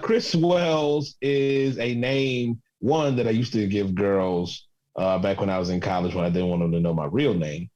Chris Wells is a name, one that I used to give girls back when I was in college when I didn't want them to know my real name.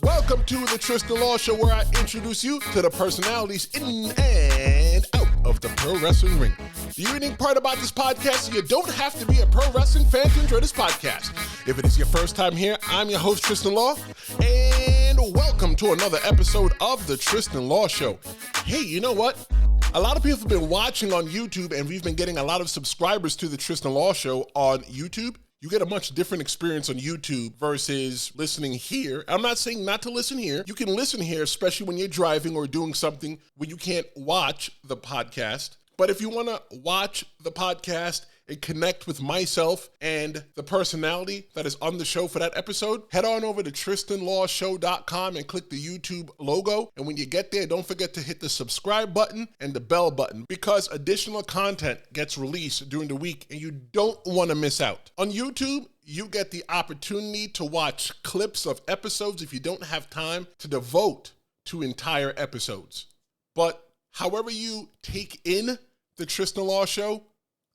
Welcome to the Tristen Law Show, where I introduce you to the personalities in and out of the pro wrestling ring. The unique part about this podcast is you don't have to be a pro wrestling fan to enjoy this podcast. If it is your first time here, I'm your host, Tristen Law, and welcome to another episode of the Tristen Law Show. Hey, you know what? A lot of people have been watching on YouTube, and we've been getting a lot of subscribers to the Tristen Law Show on YouTube. You get a much different experience on YouTube versus listening here. I'm not saying not to listen here. You can listen here, especially when you're driving or doing something where you can't watch the podcast. But if you want to watch the podcast and connect with myself and the personality that is on the show for that episode, head on over to tristenlawshow.com and click the YouTube logo. And when you get there, don't forget to hit the subscribe button and the bell button, because additional content gets released during the week and you don't want to miss out. On YouTube, you get the opportunity to watch clips of episodes if you don't have time to devote to entire episodes. But however you take in the Tristen Law Show,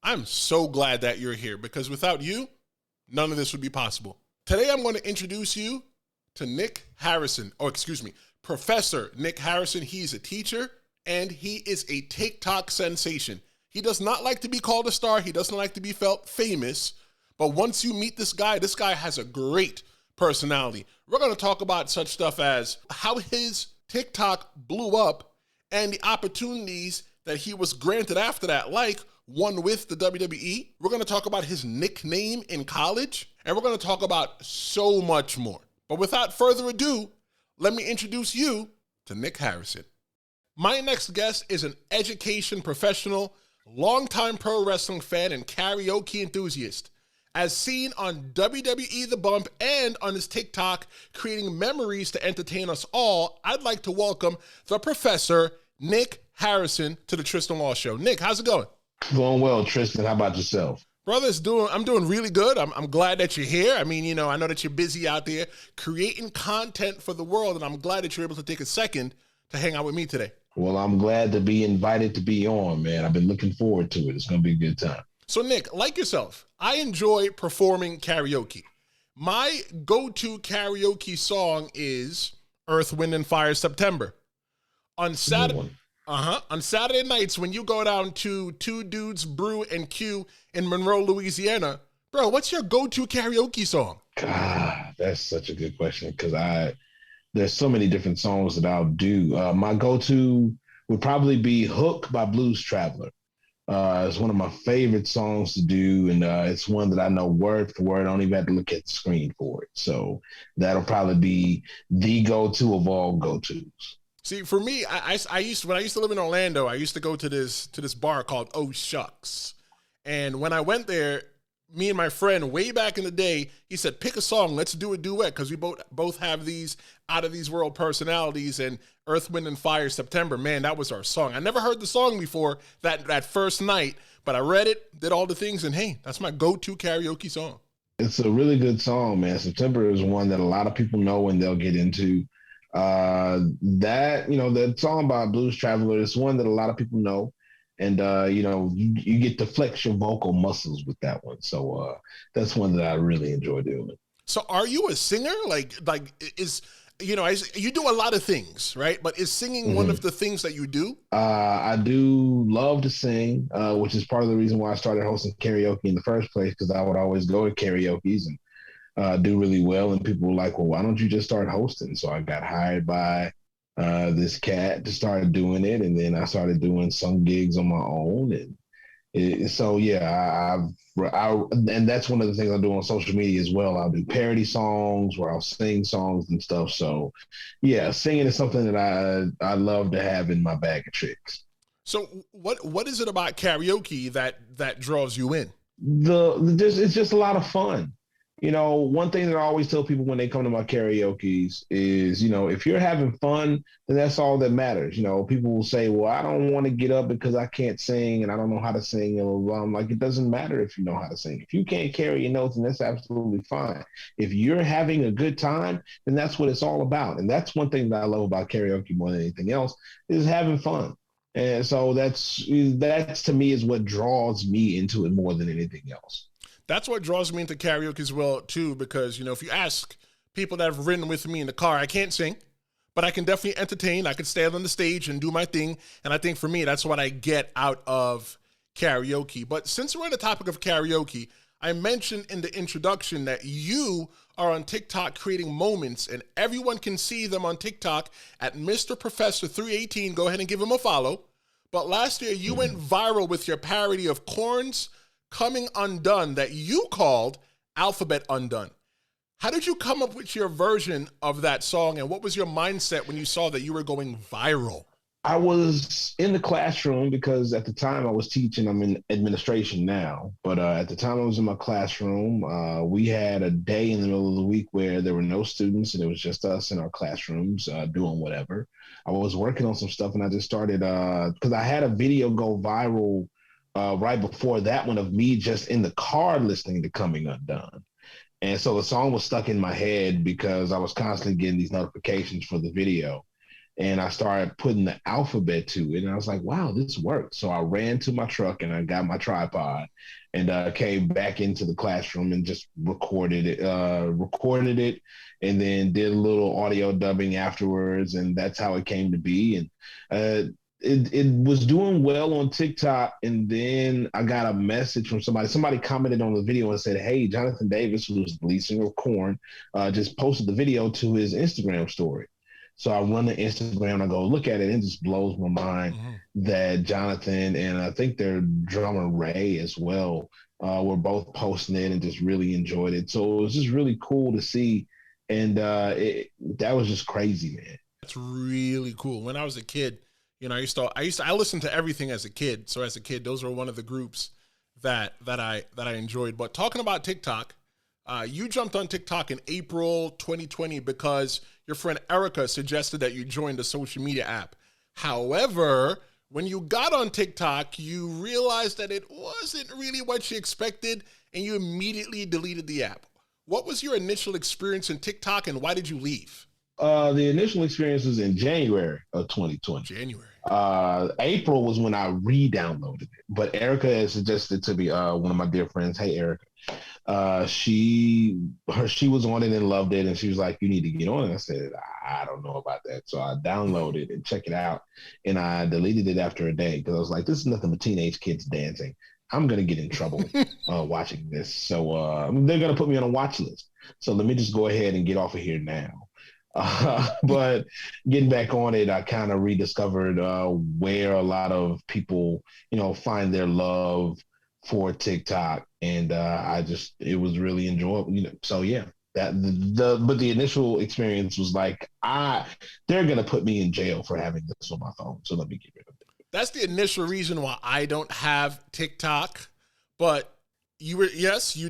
I'm so glad that you're here, because without you, none of this would be possible. Today, I'm going to introduce you to Professor Nick Harrison. He's a teacher, and he is a TikTok sensation. He does not like to be called a star. He doesn't like to be felt famous. But once you meet this guy has a great personality. We're going to talk about such stuff as how his TikTok blew up and the opportunities that he was granted after that, like one with the WWE. We're going to talk about his nickname in college, and we're going to talk about so much more. But without further ado, let me introduce you to Nick Harrison. My next guest is an education professional, longtime pro wrestling fan, and karaoke enthusiast. As seen on WWE The Bump and on his TikTok, creating memories to entertain us all, I'd like to welcome the Professor, Nick Harrison, to the Tristen Law Show. Nick, how's it going? Going well, Tristan. How about yourself? Brother, I'm doing really good. I'm glad that you're here. I mean, I know that you're busy out there creating content for the world, and I'm glad that you're able to take a second to hang out with me today. Well, I'm glad to be invited to be on, man. I've been looking forward to it. It's going to be a good time. So, Nick, like yourself, I enjoy performing karaoke. My go-to karaoke song is Earth, Wind, and Fire, September. On Saturday nights, when you go down to Two Dudes Brew and Q in Monroe, Louisiana, bro, what's your go-to karaoke song? God, that's such a good question, because there's so many different songs that I'll do. My go-to would probably be Hook by Blues Traveler. It's one of my favorite songs to do, and it's one that I know word for word. I don't even have to look at the screen for it. So that'll probably be the go-to of all go-tos. See, for me, when I used to live in Orlando, I used to go to this bar called Oh Shucks. And when I went there, me and my friend way back in the day, he said, pick a song, let's do a duet, because we both have these out of these world personalities, and Earth, Wind, and Fire, September, man, that was our song. I never heard the song before that first night, but I read it, did all the things, and hey, that's my go-to karaoke song. It's a really good song, man. September is one that a lot of people know and they'll get into. That song by Blues Traveler is one that a lot of people know. And, you get to flex your vocal muscles with that one. So that's one that I really enjoy doing. So are you a singer? You do a lot of things, right? But is singing one of the things that you do? I do love to sing, which is part of the reason why I started hosting karaoke in the first place, because I would always go to karaoke's and do really well. And people were like, well, why don't you just start hosting? So I got hired by this cat to start doing it, and then I started doing some gigs on my own, and and that's one of the things I do on social media as well. I'll do parody songs where I'll sing songs and stuff. So yeah, singing is something that I love to have in my bag of tricks. So what is it about karaoke that draws you in? It's just a lot of fun. One thing that I always tell people when they come to my karaoke's is, if you're having fun, then that's all that matters. People will say, well, I don't want to get up because I can't sing and I don't know how to sing. And blah, blah, blah. I'm like, it doesn't matter if you know how to sing. If you can't carry your notes, then that's absolutely fine. If you're having a good time, then that's what it's all about. And that's one thing that I love about karaoke more than anything else is having fun. And so that's to me is what draws me into it more than anything else. That's what draws me into karaoke as well, too, because, if you ask people that have ridden with me in the car, I can't sing, but I can definitely entertain. I can stand on the stage and do my thing. And I think for me, that's what I get out of karaoke. But since we're on the topic of karaoke, I mentioned in the introduction that you are on TikTok creating moments, and everyone can see them on TikTok at Mr. Professor 318. Go ahead and give him a follow. But last year, you went viral with your parody of Korn's Coming Undone that you called Alphabet Undone. How did you come up with your version of that song, and what was your mindset when you saw that you were going viral? I was in the classroom because at the time I was teaching. I'm in administration now, but at the time I was in my classroom. We had a day in the middle of the week where there were no students and it was just us in our classrooms doing whatever. I was working on some stuff and I just started because I had a video go viral right before that one of me just in the car listening to Coming Undone. And so the song was stuck in my head because I was constantly getting these notifications for the video. And I started putting the alphabet to it. And I was like, wow, this worked. So I ran to my truck and I got my tripod and came back into the classroom and just recorded it, and then did a little audio dubbing afterwards. And that's how it came to be. And it was doing well on TikTok, and then I got a message from somebody. Somebody commented on the video and said, hey, Jonathan Davis, who's the lead singer of Korn, just posted the video to his Instagram story. So I run the Instagram and I go look at it, and it just blows my mind that Jonathan and I think their drummer Ray as well were both posting it and just really enjoyed it. So it was just really cool to see, and that was just crazy, man. That's really cool. When I was a kid, I listened to everything as a kid. So as a kid, those were one of the groups that I enjoyed. But talking about TikTok, you jumped on TikTok in April 2020 because your friend Erica suggested that you join the social media app. However, when you got on TikTok, you realized that it wasn't really what you expected, and you immediately deleted the app. What was your initial experience in TikTok, and why did you leave? The initial experience was in January of 2020. April was when I re-downloaded it. But Erica had suggested to me, one of my dear friends, hey, Erica, she was on it and loved it, and she was like, you need to get on it. I said, I don't know about that. So I downloaded and check it out, and I deleted it after a day because I was like, this is nothing but teenage kids dancing. I'm going to get in trouble watching this. So they're going to put me on a watch list. So let me just go ahead and get off of here now. But getting back on it, I kind of rediscovered where a lot of people, find their love for TikTok, and it was really enjoyable. So yeah, but the initial experience was like, they're gonna put me in jail for having this on my phone, so let me get rid of it. That's the initial reason why I don't have TikTok, but. You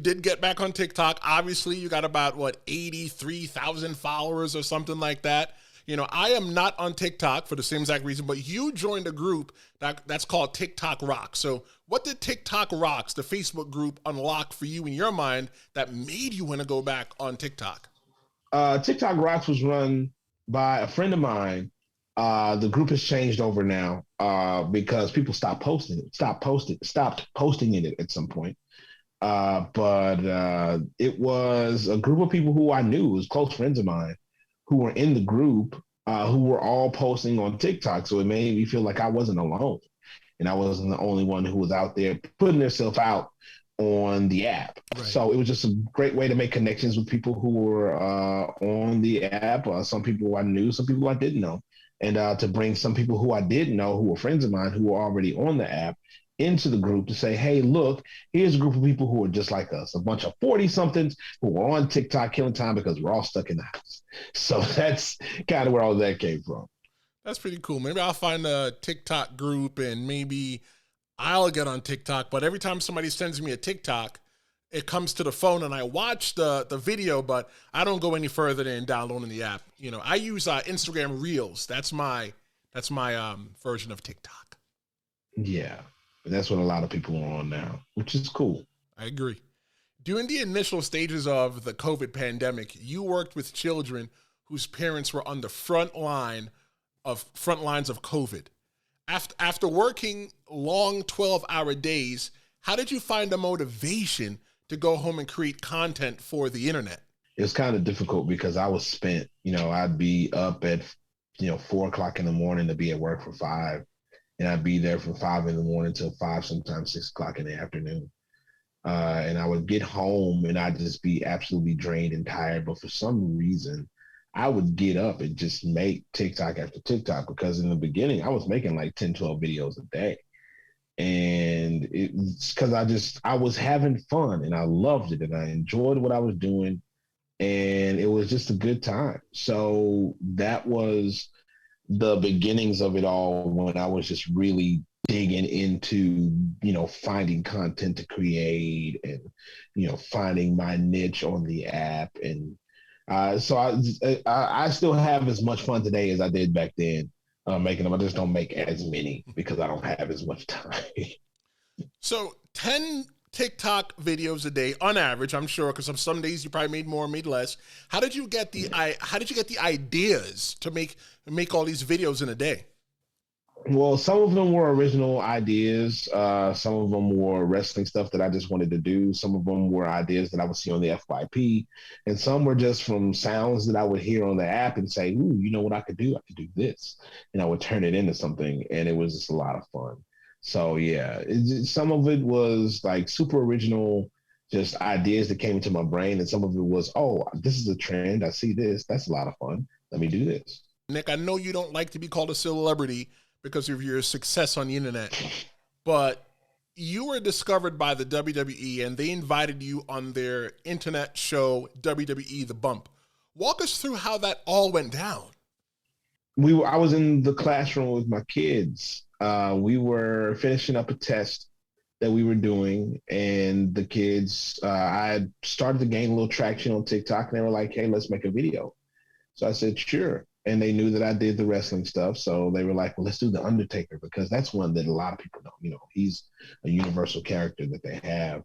did get back on TikTok. Obviously, you got about 83,000 followers or something like that. I am not on TikTok for the same exact reason, but you joined a group that's called TikTok Rocks. So what did TikTok Rocks, the Facebook group, unlock for you in your mind that made you want to go back on TikTok? TikTok Rocks was run by a friend of mine. The group has changed over now because people stopped posting it at some point. But it was a group of people who I knew, was close friends of mine, who were in the group, who were all posting on TikTok. So it made me feel like I wasn't alone, and I wasn't the only one who was out there putting themselves out on the app. Right. So it was just a great way to make connections with people who were on the app. Some people I knew, some people I didn't know, and to bring some people who I did know, who were friends of mine, who were already on the app, into the group to say, hey, look, here's a group of people who are just like us, a bunch of 40-somethings who are on TikTok killing time because we're all stuck in the house. So that's kind of where all that came from. That's pretty cool. Maybe I'll find a TikTok group and maybe I'll get on TikTok. But every time somebody sends me a TikTok, it comes to the phone and I watch the video, but I don't go any further than downloading the app. You know, I use Instagram Reels. That's my version of TikTok. Yeah, that's what a lot of people are on now, which is cool. I agree. During the initial stages of the COVID pandemic, you worked with children whose parents were on the front lines of COVID. After working long 12-hour days, how did you find the motivation to go home and create content for the internet? It was kind of difficult because I was spent. I'd be up at 4:00 in the morning to be at work for 5, and I'd be there from 5 in the morning till 5, sometimes 6:00 in the afternoon. And I would get home and I'd just be absolutely drained and tired. But for some reason, I would get up and just make TikTok after TikTok, because in the beginning, I was making like 10, 12 videos a day. And it's because I was having fun and I loved it and I enjoyed what I was doing. And it was just a good time. So that was the beginnings of it all, when I was just really digging into, finding content to create and, finding my niche on the app. And so I still have as much fun today as I did back then making them. I just don't make as many because I don't have as much time. So 10 TikTok videos a day on average, I'm sure, because some days you probably made more, made less. How did you get the ideas to make all these videos in a day? Well, some of them were original ideas. Some of them were wrestling stuff that I just wanted to do. Some of them were ideas that I would see on the FYP. And some were just from sounds that I would hear on the app and say, ooh, you know what I could do? I could do this. And I would turn it into something. And it was just a lot of fun. So, yeah, some of it was like super original, just ideas that came into my brain. And some of it was, oh, this is a trend. I see this. That's a lot of fun. Let me do this. Nick, I know you don't like to be called a celebrity because of your success on the internet, but you were discovered by the WWE and they invited you on their internet show, WWE The Bump. Walk us through how that all went down. I was in the classroom with my kids. We were finishing up a test that we were doing, and the kids, I had started to gain a little traction on TikTok, and they were like, hey, let's make a video. So I said, sure. And they knew that I did the wrestling stuff. So they were like, well, let's do The Undertaker, because that's one that a lot of people know. He's a universal character that they have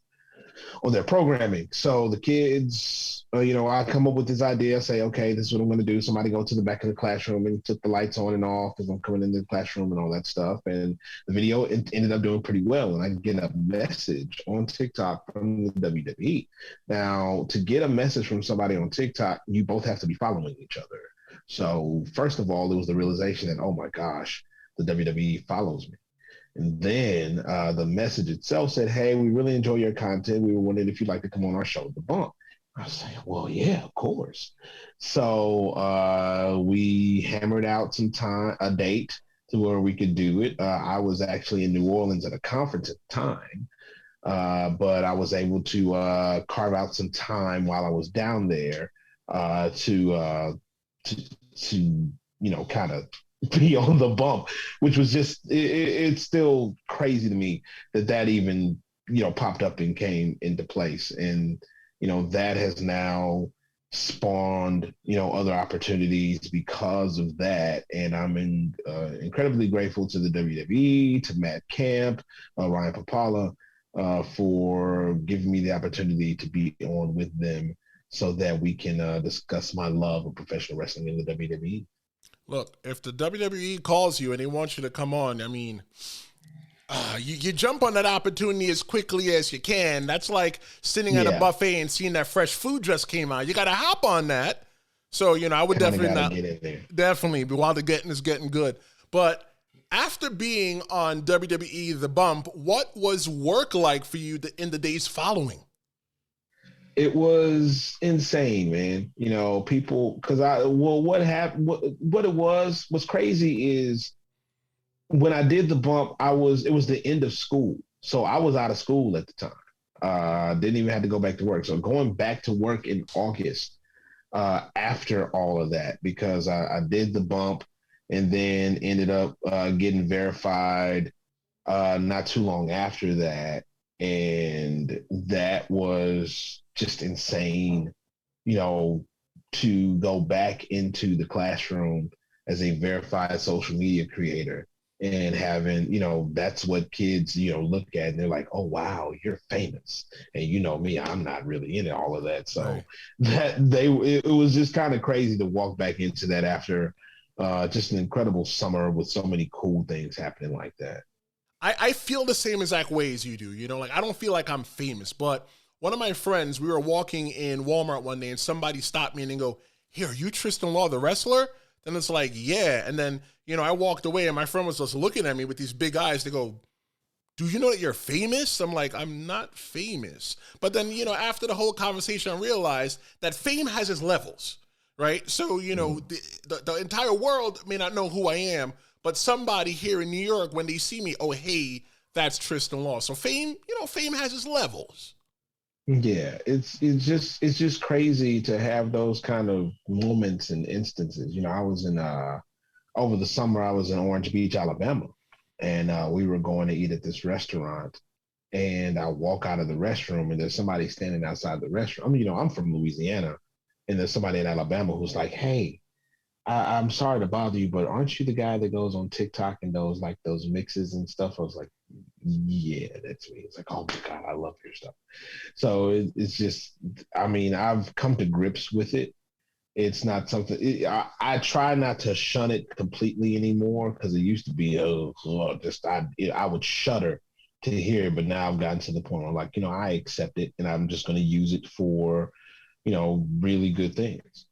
on their programming. So the kids, I come up with this idea, say, okay, this is what I'm going to do. Somebody go to the back of the classroom and took the lights on and off because I'm coming into the classroom and all that stuff. And the video ended up doing pretty well. And I get a message on TikTok from the WWE. Now, to get a message from somebody on TikTok, you both have to be following each other. So first of all, it was the realization that, oh my gosh, the WWE follows me. And then the message itself said, hey, we really enjoy your content. We were wondering if you'd like to come on our show, The Bump. I was saying, well, yeah, of course. So we hammered out a date to where we could do it. I was actually in New Orleans at a conference at the time, but I was able to carve out some time while I was down there to kind of be on The Bump, which was just, it's still crazy to me that even, popped up and came into place. And, that has now spawned, other opportunities because of that. And I'm incredibly grateful to the WWE, to Matt Camp, Ryan Papala, for giving me the opportunity to be on with them so that we can discuss my love of professional wrestling in the WWE. Look, if the WWE calls you and they want you to come on, I mean, you jump on that opportunity as quickly as you can. That's like sitting at a buffet and seeing that fresh food just came out. You got to hop on that. So, I would definitely, while the getting is getting good. But after being on WWE The Bump, what was work like for you in the days following? It was insane, man. People, because what happened, what it was crazy is when I did The Bump, it was the end of school. So I was out of school at the time. Didn't even have to go back to work. So going back to work in August after all of that, because I did The Bump and then ended up getting verified not too long after that. And that was just insane, you know, to go back into the classroom as a verified social media creator and having, that's what kids, look at and they're like, oh, wow, you're famous. And me, I'm not really into all of that. So Right. it was just kind of crazy to walk back into that after just an incredible summer with so many cool things happening like that. I feel the same exact way as you do. Like I don't feel like I'm famous, but one of my friends, we were walking in Walmart one day and somebody stopped me and they go, "Here, are you Tristen Law, the wrestler?" Then it's like, yeah. And then, I walked away and my friend was just looking at me with these big eyes. They go, "Do you know that you're famous?" I'm like, "I'm not famous." But then, after the whole conversation, I realized that fame has its levels, right? So, the entire world may not know who I am, but somebody here in New York, when they see me, oh, hey, that's Tristen Law. So fame, fame has its levels. Yeah, it's just crazy to have those kind of moments and instances. I was in over the summer I was in Orange Beach, Alabama, and we were going to eat at this restaurant. And I walk out of the restroom, and there's somebody standing outside the restaurant. I mean, I'm from Louisiana, and there's somebody in Alabama who's like, "Hey, I'm sorry to bother you, but aren't you the guy that goes on TikTok and those mixes and stuff?" I was like, "Yeah, that's me." It's like, "Oh my God, I love your stuff." So it's just, I mean, I've come to grips with it. It's not something, I try not to shun it completely anymore because it used to be, I would shudder to hear it, but now I've gotten to the point where I'm like, I accept it and I'm just going to use it for, really good things.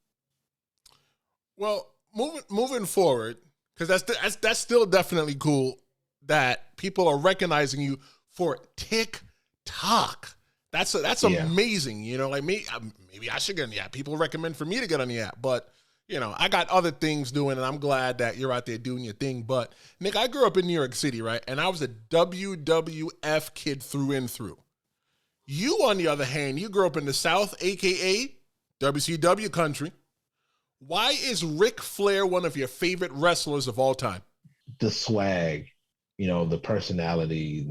Well, moving forward, because that's still definitely cool that people are recognizing you for TikTok. That's amazing. Like me, maybe I should get on the app. People recommend for me to get on the app, but I got other things doing, and I'm glad that you're out there doing your thing. But Nick, I grew up in New York City, right? And I was a WWF kid through and through. You, on the other hand, you grew up in the South, aka WCW country. Why is Ric Flair one of your favorite wrestlers of all time? The swag, the personality,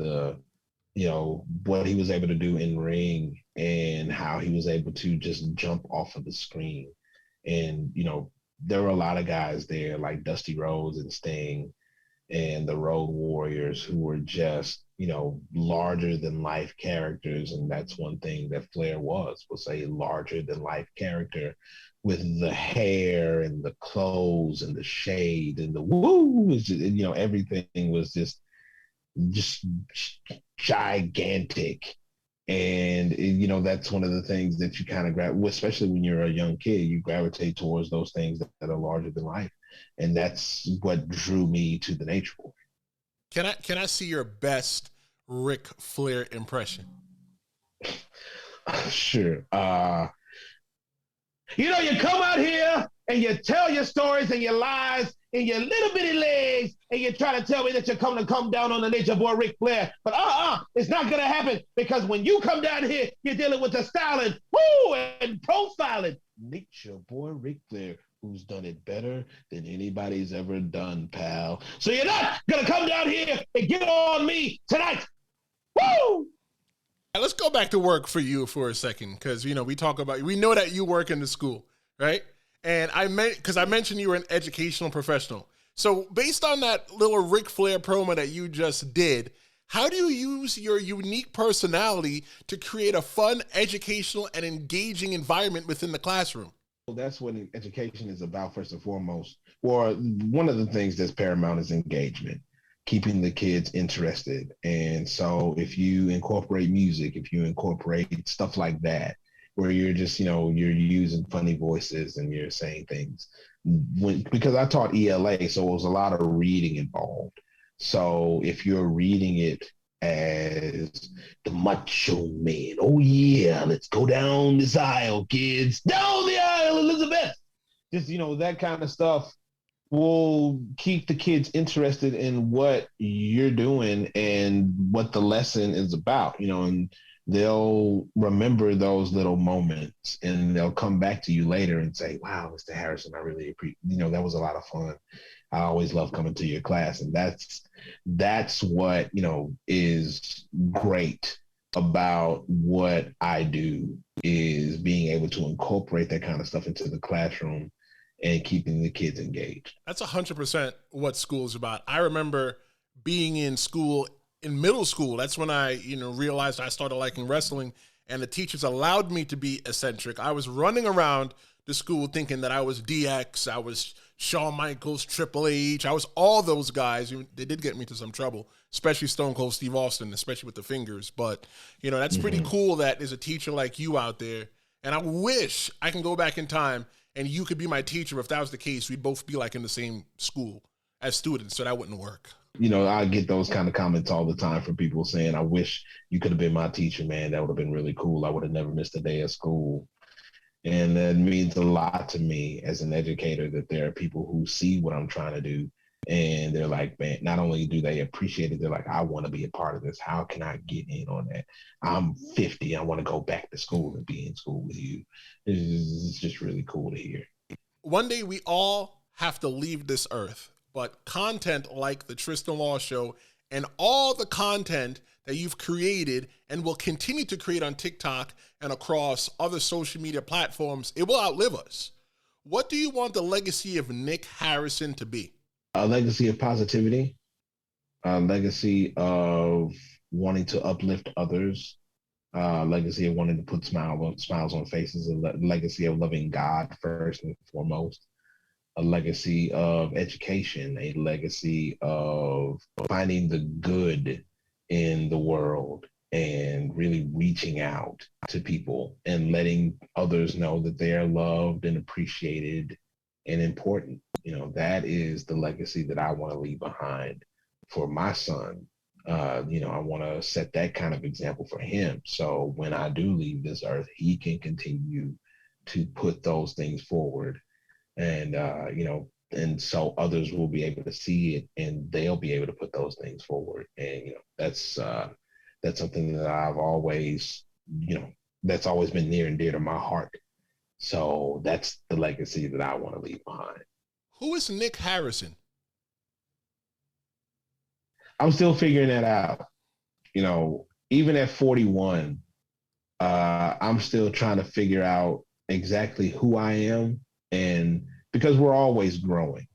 what he was able to do in ring and how he was able to just jump off of the screen. And, there were a lot of guys there like Dusty Rhodes and Sting and the Road Warriors who were just, larger than life characters. And that's one thing that Flair was a larger than life character with the hair and the clothes and the shade and the woo, everything was just gigantic. And that's one of the things that you kind of grab, especially when you're a young kid, you gravitate towards those things that are larger than life. And that's what drew me to the Nature Boy. Can I see your best Ric Flair impression? Sure. You come out here and you tell your stories and your lies in your little bitty legs, and you try to tell me that you're coming to come down on the Nature Boy Ric Flair. But it's not going to happen, because when you come down here, you're dealing with the styling, and profiling Nature Boy Ric Flair, who's done it better than anybody's ever done, pal. So you're not going to come down here and get on me tonight. Woo! Let's go back to work for you for a second, because we know that you work in the school, right? And I mentioned you were an educational professional. So based on that little Ric Flair promo that you just did, how do you use your unique personality to create a fun, educational, and engaging environment within the classroom? Well, that's what education is about, first and foremost. Or one of the things that's paramount is engagement, keeping the kids interested. And so if you incorporate music, if you incorporate stuff like that, where you're just, you're using funny voices and you're saying things. Because I taught ELA, so it was a lot of reading involved. So if you're reading it as the Macho Man, oh yeah, let's go down this aisle, kids. Down the aisle, Elizabeth. Just, that kind of stuff will keep the kids interested in what you're doing and what the lesson is about, and they'll remember those little moments and they'll come back to you later and say, wow, Mr. Harrison, I really appreciate, that was a lot of fun. I always love coming to your class. And that's what, is great about what I do is being able to incorporate that kind of stuff into the classroom and keeping the kids engaged. That's 100% what school is about. I remember being in school, in middle school. That's when I, realized I started liking wrestling, and the teachers allowed me to be eccentric. I was running around the school thinking that I was DX, I was Shawn Michaels, Triple H. I was all those guys. They did get me into some trouble, especially Stone Cold Steve Austin, especially with the fingers. But, that's pretty cool that there's a teacher like you out there. And I wish I can go back in time and you could be my teacher. If that was the case, we'd both be like in the same school as students, so that wouldn't work. I get those kind of comments all the time from people saying, I wish you could have been my teacher, man. That would have been really cool. I would have never missed a day of school. And that means a lot to me as an educator, that there are people who see what I'm trying to do. And they're like, man, not only do they appreciate it, they're like, I want to be a part of this. How can I get in on that? I'm 50. I want to go back to school and be in school with you. It's just really cool to hear. One day we all have to leave this earth, but content like the Tristen Law Show and all the content that you've created and will continue to create on TikTok and across other social media platforms, it will outlive us. What do you want the legacy of Nick Harrison to be? A legacy of positivity, a legacy of wanting to uplift others, a legacy of wanting to put smiles on faces, a legacy of loving God first and foremost, a legacy of education, a legacy of finding the good in the world and really reaching out to people and letting others know that they are loved and appreciated and important. That is the legacy that I want to leave behind for my son. I want to set that kind of example for him. So when I do leave this earth, he can continue to put those things forward. And, and so others will be able to see it and they'll be able to put those things forward. And, that's something that I've always, that's always been near and dear to my heart. So that's the legacy that I want to leave behind. Who is Nick Harrison? I'm still figuring that out. Even at 41, I'm still trying to figure out exactly who I am. And because we're always growing,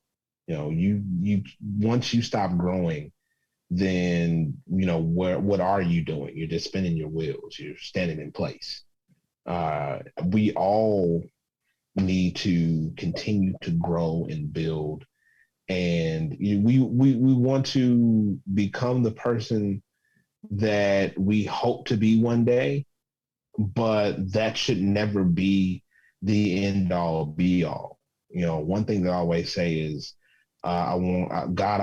you once you stop growing, then, what are you doing? You're just spinning your wheels. You're standing in place. We all need to continue to grow and build. And we want to become the person that we hope to be one day, but that should never be the end all be all. One thing that I always say is, God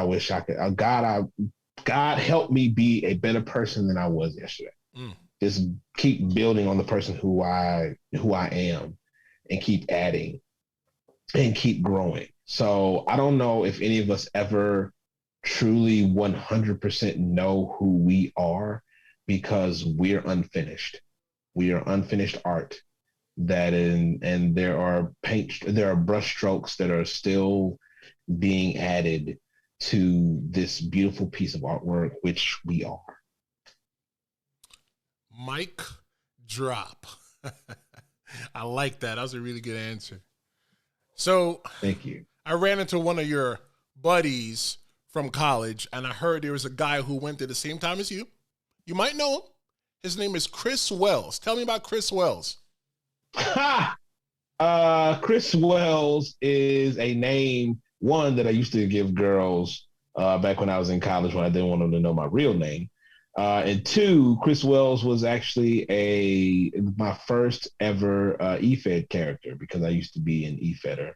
help me be a better person than I was yesterday. Just keep building on the person who I am and keep adding and keep growing. So I don't know if any of us ever truly 100% know who we are, because we're unfinished. We are unfinished art and there are brush strokes that are still being added to this beautiful piece of artwork, which we are. Mic drop. I like that. That was a really good answer. So thank you. I ran into one of your buddies from college, and I heard there was a guy who went there the same time as you. You might know him. His name is Chris Wells. Tell me about Chris Wells. Chris Wells is a name, one, that I used to give girls back when I was in college when I didn't want them to know my real name. And two, Chris Wells was actually my first ever eFed character, because I used to be an eFedder.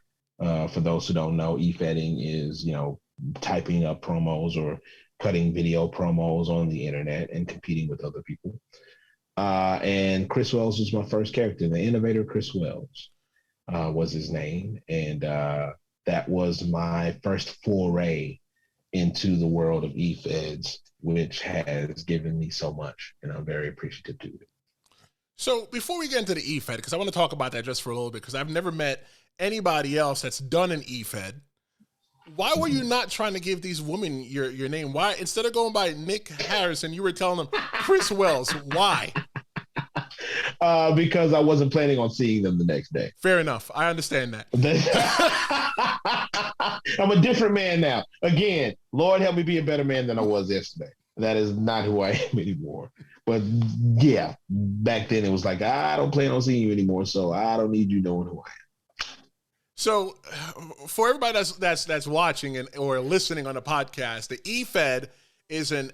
For those who don't know, eFedding is, typing up promos or cutting video promos on the internet and competing with other people. And Chris Wells was my first character. The Innovator Chris Wells was his name. And that was my first foray into the world of eFeds, which has given me so much, and I'm very appreciative to it. So before we get into the eFed, because I want to talk about that just for a little bit, because I've never met anybody else that's done an eFed. Why were you not trying to give these women your name? Why, instead of going by Nick Harrison, you were telling them Chris Wells? Why? Because I wasn't planning on seeing them the next day. Fair enough. I understand that. I'm a different man now. Again, Lord help me be a better man than I was yesterday. That is not who I am anymore. But yeah, back then it was like, I don't plan on seeing you anymore, so I don't need you knowing who I am. So for everybody that's watching or listening on the podcast, the eFed is an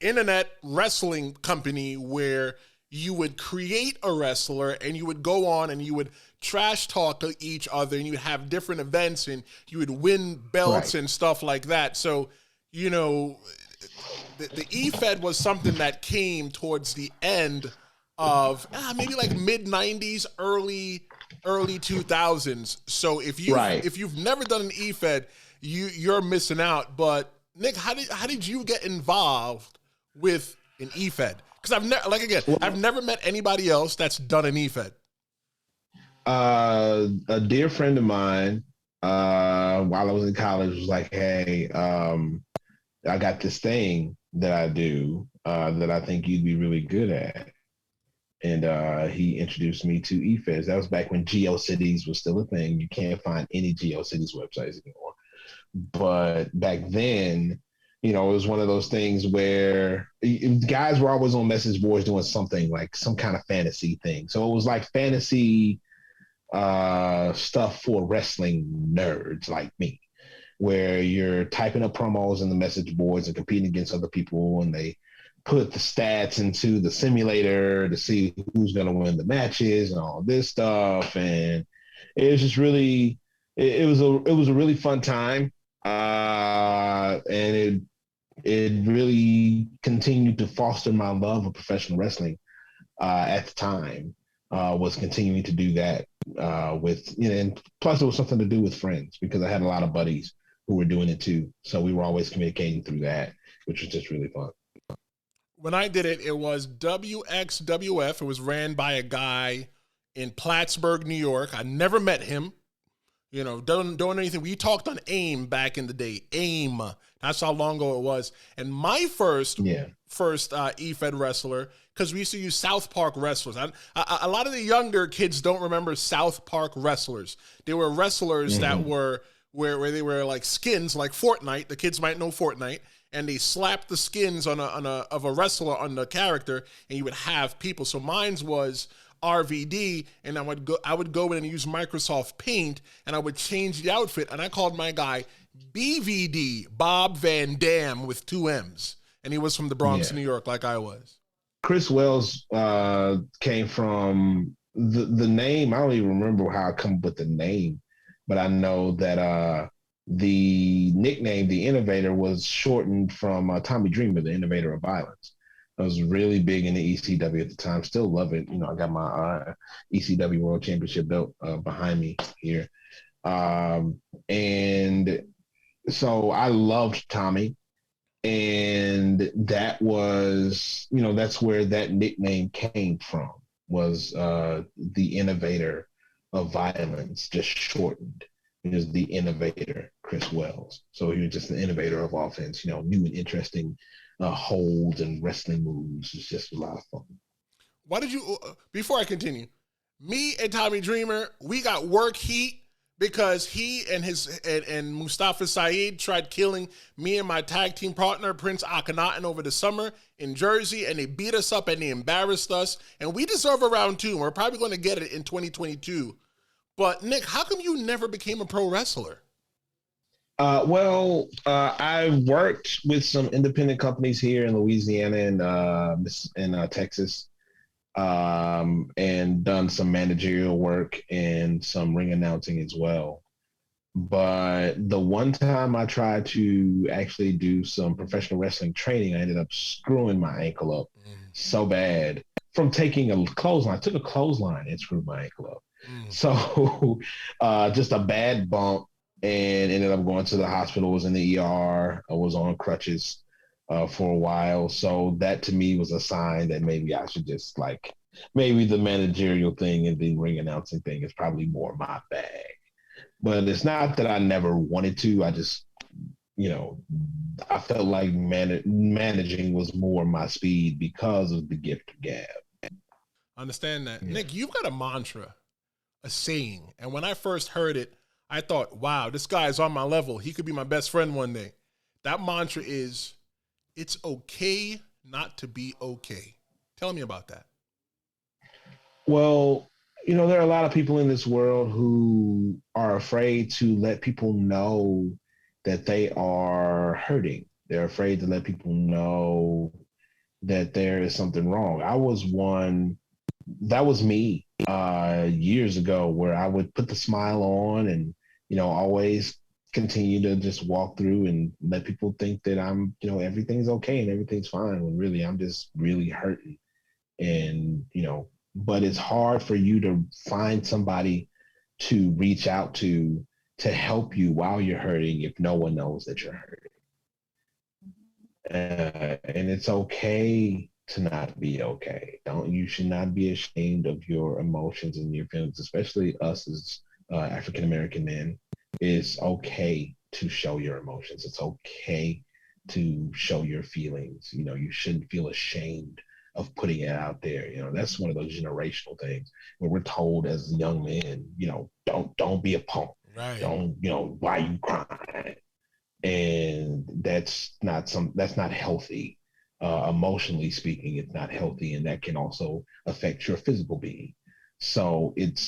internet wrestling company where you would create a wrestler and you would go on and you would trash talk to each other and you would have different events and you would win belts and stuff like that. So, you know, the eFed was something that came towards the end of maybe like mid 90s, early 2000s. So if you've never done an eFed, you're missing out. But Nick, how did you get involved with an eFed? Because I've never met anybody else that's done an eFed. A dear friend of mine, while I was in college, was like, "Hey, I got this thing that I do that I think you'd be really good at." And he introduced me to eFeds. That was back when GeoCities was still a thing. You can't find any GeoCities websites anymore. But back then, you know, it was one of those things where guys were always on message boards doing something like some kind of fantasy thing. So it was like fantasy stuff for wrestling nerds like me, where you're typing up promos in the message boards and competing against other people, and they put the stats into the simulator to see who's going to win the matches and all this stuff. And it was just really, it was a really fun time. And it really continued to foster my love of professional wrestling at the time, was continuing to do that with, you know, and plus it was something to do with friends because I had a lot of buddies who were doing it too. So we were always communicating through that, which was just really fun. When I did it, it was WXWF. It was ran by a guy in Plattsburgh, New York. I never met him. You know, don't anything. We talked on AIM back in the day. AIM. That's how long ago it was. And my first eFed wrestler, because we used to use South Park wrestlers. A lot of the younger kids don't remember South Park wrestlers. They were wrestlers that were where they were like skins, like Fortnite. The kids might know Fortnite. And they slapped the skins of a wrestler on the character, and you would have people. So mine's was RVD, and I would go in and use Microsoft Paint, and I would change the outfit, and I called my guy BVD, Bob Van Dam with 2 M's, and he was from the Bronx, New York, like I was. Chris Wells came from the name. I don't even remember how I come up with the name, but I know that the nickname, the Innovator, was shortened from Tommy Dreamer, the Innovator of Violence. I was really big in the ECW at the time. Still love it. You know, I got my ECW World Championship belt behind me here. And so I loved Tommy. And that was, you know, that's where that nickname came from, was the Innovator of Violence, just shortened. He was the Innovator, Chris Wells. So he was just an innovator of offense, you know, new and interesting holds and wrestling moves. It's just a lot of fun. Why did you, before I continue, me and Tommy Dreamer, we got work heat because he and Mustafa Saeed tried killing me and my tag team partner, Prince Akhenaten, over the summer in Jersey, and they beat us up and they embarrassed us. And we deserve a round 2. We're probably going to get it in 2022. But Nick, how come you never became a pro wrestler? I worked with some independent companies here in Louisiana and Texas, and done some managerial work and some ring announcing as well. But the one time I tried to actually do some professional wrestling training, I ended up screwing my ankle up so bad from taking a clothesline. I took a clothesline and screwed my ankle up. So just a bad bump, and ended up going to the hospital. Was in the ER. I was on crutches for a while. So that to me was a sign that maybe I should just maybe the managerial thing and the ring announcing thing is probably more my bag. But it's not that I never wanted to. I just, you know, I felt like managing was more my speed because of the gift of gab. Understand that. Yeah. Nick, you've got a mantra, a saying. And when I first heard it, I thought, wow, this guy is on my level. He could be my best friend one day. That mantra is, it's okay not to be okay. Tell me about that. Well, there are a lot of people in this world who are afraid to let people know that they are hurting. They're afraid to let people know that there is something wrong. I was one, that was me years ago, where I would put the smile on and, always continue to just walk through and let people think that I'm, everything's okay and everything's fine, when really I'm just really hurting. And, but it's hard for you to find somebody to reach out to help you while you're hurting if no one knows that you're hurting. And it's okay to not be okay. You should not be ashamed of your emotions and your feelings, especially us as African American men. It's okay to show your emotions. It's okay to show your feelings. You shouldn't feel ashamed of putting it out there. That's one of those generational things where we're told as young men, don't be a punk. Right. Don't, why you crying? And that's not healthy. Emotionally speaking, it's not healthy, and that can also affect your physical being. So it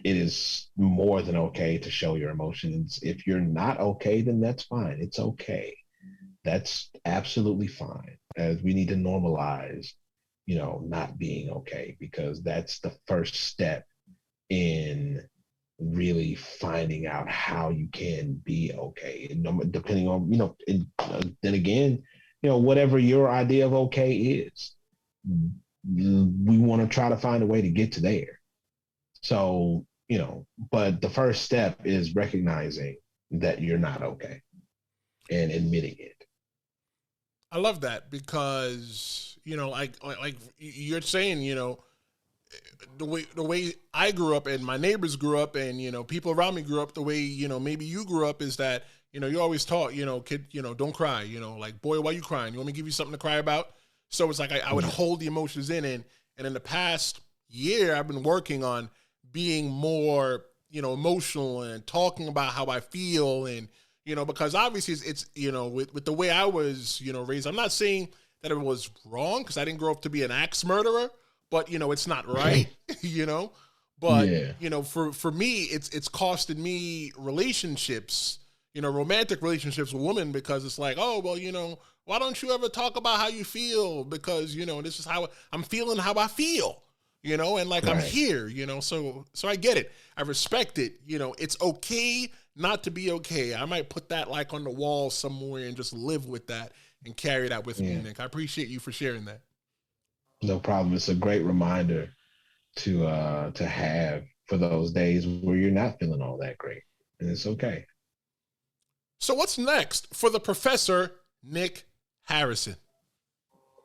is more than okay to show your emotions. If you're not okay, then that's fine. It's okay. That's absolutely fine. As we need to normalize, not being okay, because that's the first step in really finding out how you can be okay. And depending on, and, then again, whatever your idea of okay is, we want to try to find a way to get to there. So, but the first step is recognizing that you're not okay and admitting it. I love that because, like you're saying, the way I grew up and my neighbors grew up and, people around me grew up, the way, maybe you grew up, is that, you always taught, kid, don't cry, like, boy, why you crying? You want me to give you something to cry about? So it's like I would hold the emotions in. And in the past year, I've been working on being more, emotional and talking about how I feel. And, because obviously it's with the way I was, raised, I'm not saying that it was wrong, because I didn't grow up to be an axe murderer, but it's not right, but yeah. For me, it's costed me relationships, romantic relationships with women, because it's like, oh, well, why don't you ever talk about how you feel? Because, this is how I'm feeling, how I feel, and like, right. I'm here, so I get it. I respect it. It's okay not to be okay. I might put that like on the wall somewhere and just live with that and carry that with me, Nick. I appreciate you for sharing that. No problem. It's a great reminder to have for those days where you're not feeling all that great, and it's okay. So what's next for the professor, Nick Harrison?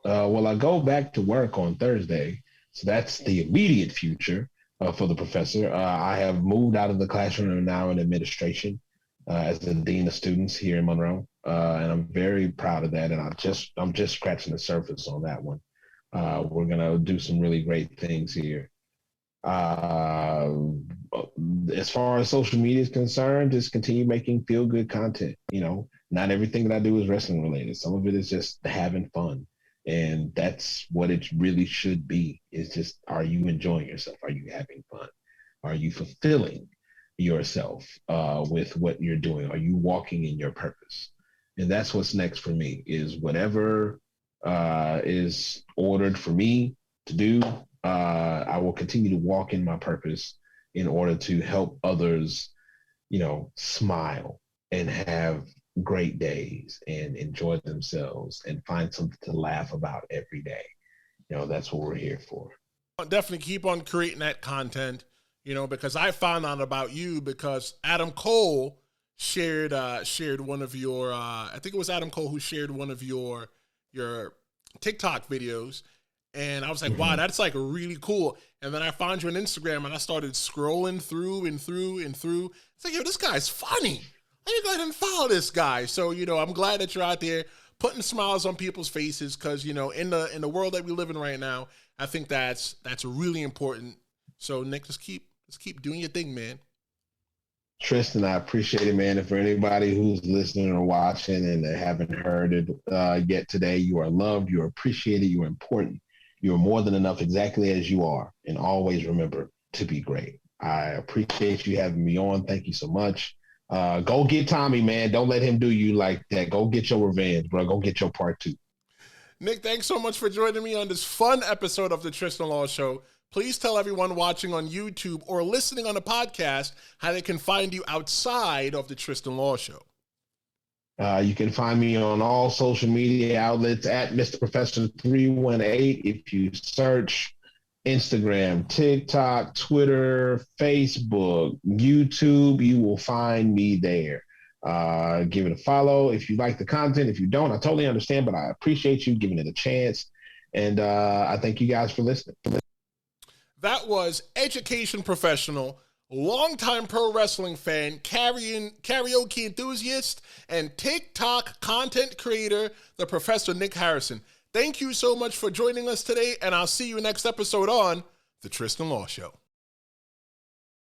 Well, I go back to work on Thursday, so that's the immediate future for the professor. I have moved out of the classroom and now in administration as the dean of students here in Monroe, and I'm very proud of that. And I'm just scratching the surface on that one. We're gonna do some really great things here. As far as social media is concerned, just continue making feel good content. Not everything that I do is wrestling related. Some of it is just having fun. And that's what it really should be, is just, are you enjoying yourself? Are you having fun? Are you fulfilling yourself with what you're doing? Are you walking in your purpose? And that's what's next for me, is whatever is ordered for me to do, I will continue to walk in my purpose in order to help others, smile and have great days and enjoy themselves and find something to laugh about every day. That's what we're here for. I'll definitely keep on creating that content, because I found out about you because Adam Cole shared one of your, I think it was Adam Cole who shared one of your TikTok videos. And I was like, wow, that's like really cool. And then I found you on Instagram and I started scrolling through and through and through. It's like, yo, this guy's funny. Let me go ahead and follow this guy. So, I'm glad that you're out there putting smiles on people's faces because, in the world that we live in right now, I think that's really important. So, Nick, just keep doing your thing, man. Tristen, I appreciate it, man. And for anybody who's listening or watching and they haven't heard it yet today, you are loved, you are appreciated, you are important. You are more than enough exactly as you are. And always remember to be great. I appreciate you having me on. Thank you so much. Go get Tommy, man. Don't let him do you like that. Go get your revenge, bro. Go get your part 2. Nick, thanks so much for joining me on this fun episode of the Tristen Law Show. Please tell everyone watching on YouTube or listening on the podcast how they can find you outside of the Tristen Law Show. You can find me on all social media outlets at Mr. Professor 318. If you search Instagram, TikTok, Twitter, Facebook, YouTube, you will find me there. Give it a follow if you like the content. If you don't, I totally understand, but I appreciate you giving it a chance. And I thank you guys for listening. That was education professional, longtime pro wrestling fan, karaoke enthusiast, and TikTok content creator, the Professor Nick Harrison. Thank you so much for joining us today, and I'll see you next episode on The Tristen Law Show.